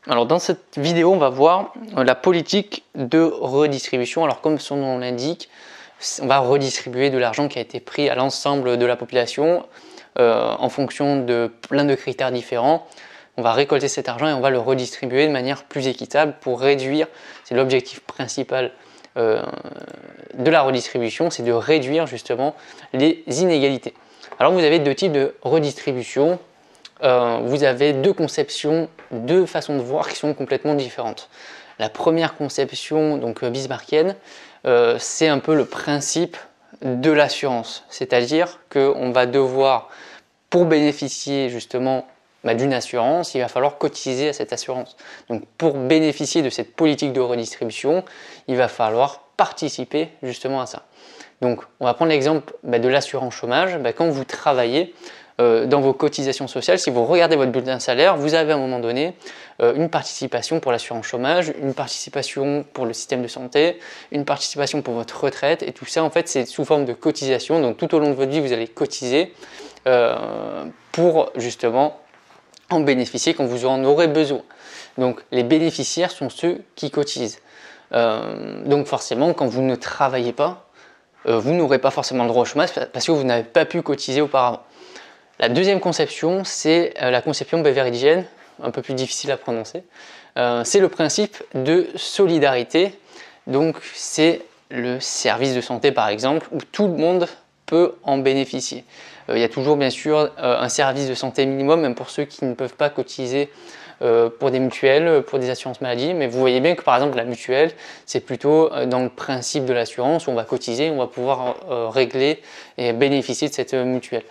Alors dans cette vidéo, on va voir la politique de redistribution. Alors comme son nom l'indique, on va redistribuer de l'argent qui a été pris à l'ensemble de la population en fonction de plein de critères différents. On va récolter cet argent et on va le redistribuer de manière plus équitable pour réduire, c'est l'objectif principal de la redistribution, c'est de réduire justement les inégalités. Alors vous avez deux types de redistribution. Vous avez deux conceptions, deux façons de voir qui sont complètement différentes. La première conception, donc bismarckienne, c'est un peu le principe de l'assurance, c'est-à-dire qu'on va devoir, pour bénéficier justement d'une assurance, il va falloir cotiser à cette assurance. Donc pour bénéficier de cette politique de redistribution, il va falloir participer justement à ça. Donc on va prendre l'exemple de l'assurance chômage. Quand vous travaillez, dans vos cotisations sociales, si vous regardez votre bulletin de salaire, vous avez à un moment donné une participation pour l'assurance chômage, une participation pour le système de santé, une participation pour votre retraite, et tout ça en fait c'est sous forme de cotisation. Donc tout au long de votre vie vous allez cotiser pour justement en bénéficier quand vous en aurez besoin. Donc les bénéficiaires sont ceux qui cotisent. Donc forcément quand vous ne travaillez pas, vous n'aurez pas forcément le droit au chômage parce que vous n'avez pas pu cotiser auparavant. La deuxième conception, c'est la conception beveridgienne, un peu plus difficile à prononcer. C'est le principe de solidarité. Donc c'est le service de santé par exemple, où tout le monde peut en bénéficier. Il y a toujours bien sûr un service de santé minimum, même pour ceux qui ne peuvent pas cotiser pour des mutuelles, pour des assurances maladie. Mais vous voyez bien que par exemple la mutuelle, c'est plutôt dans le principe de l'assurance, où on va cotiser, on va pouvoir régler et bénéficier de cette mutuelle.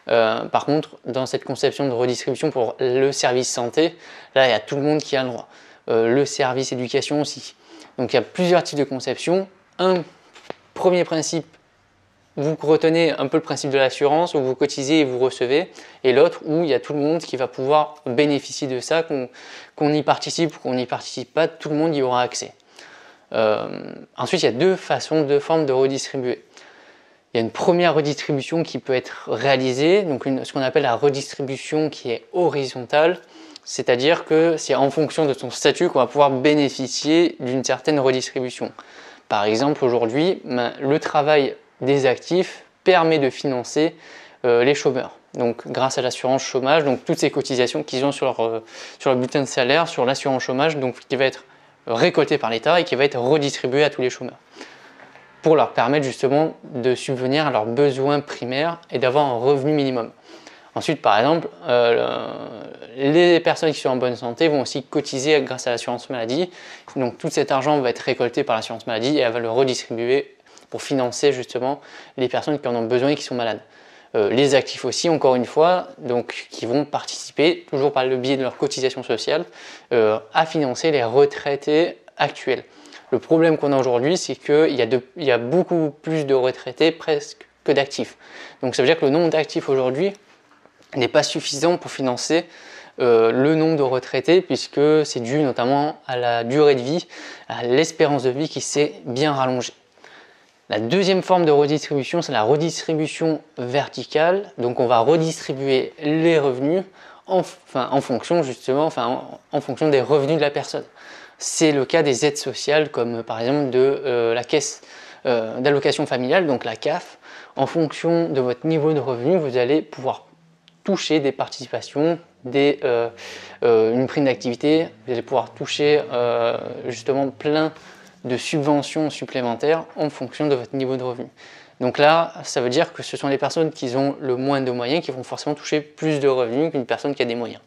Par contre, dans cette conception de redistribution pour le service santé, là il y a tout le monde qui a le droit. Le service éducation aussi. Donc il y a plusieurs types de conceptions. Un premier principe, vous retenez un peu le principe de l'assurance où vous cotisez et vous recevez, et l'autre où il y a tout le monde qui va pouvoir bénéficier de ça, qu'on y participe ou qu'on n'y participe pas, tout le monde y aura accès. Ensuite, il y a deux formes de redistribuer. Il y a une première redistribution qui peut être réalisée, donc ce qu'on appelle la redistribution qui est horizontale, c'est-à-dire que c'est en fonction de son statut qu'on va pouvoir bénéficier d'une certaine redistribution. Par exemple, aujourd'hui, le travail des actifs permet de financer les chômeurs. Donc grâce à l'assurance chômage, donc toutes ces cotisations qu'ils ont sur leur bulletin de salaire, sur l'assurance chômage, donc qui va être récoltée par l'État et qui va être redistribuée à tous les chômeurs, pour leur permettre justement de subvenir à leurs besoins primaires et d'avoir un revenu minimum. Ensuite, par exemple, les personnes qui sont en bonne santé vont aussi cotiser grâce à l'assurance maladie. Donc tout cet argent va être récolté par l'assurance maladie et elle va le redistribuer pour financer justement les personnes qui en ont besoin et qui sont malades. Les actifs aussi, encore une fois, donc, qui vont participer, toujours par le biais de leur cotisation sociale, à financer les retraités actuels. Le problème qu'on a aujourd'hui, c'est qu'il y a beaucoup plus de retraités presque que d'actifs. Donc ça veut dire que le nombre d'actifs aujourd'hui n'est pas suffisant pour financer le nombre de retraités, puisque c'est dû notamment à la durée de vie, à l'espérance de vie qui s'est bien rallongée. La deuxième forme de redistribution, c'est la redistribution verticale. Donc on va redistribuer les revenus en fonction des revenus de la personne. C'est le cas des aides sociales, comme par exemple de la caisse d'allocation familiale, donc la CAF. En fonction de votre niveau de revenu, vous allez pouvoir toucher des participations, une prime d'activité, vous allez pouvoir toucher justement plein de subventions supplémentaires en fonction de votre niveau de revenu. Donc là, ça veut dire que ce sont les personnes qui ont le moins de moyens qui vont forcément toucher plus de revenus qu'une personne qui a des moyens.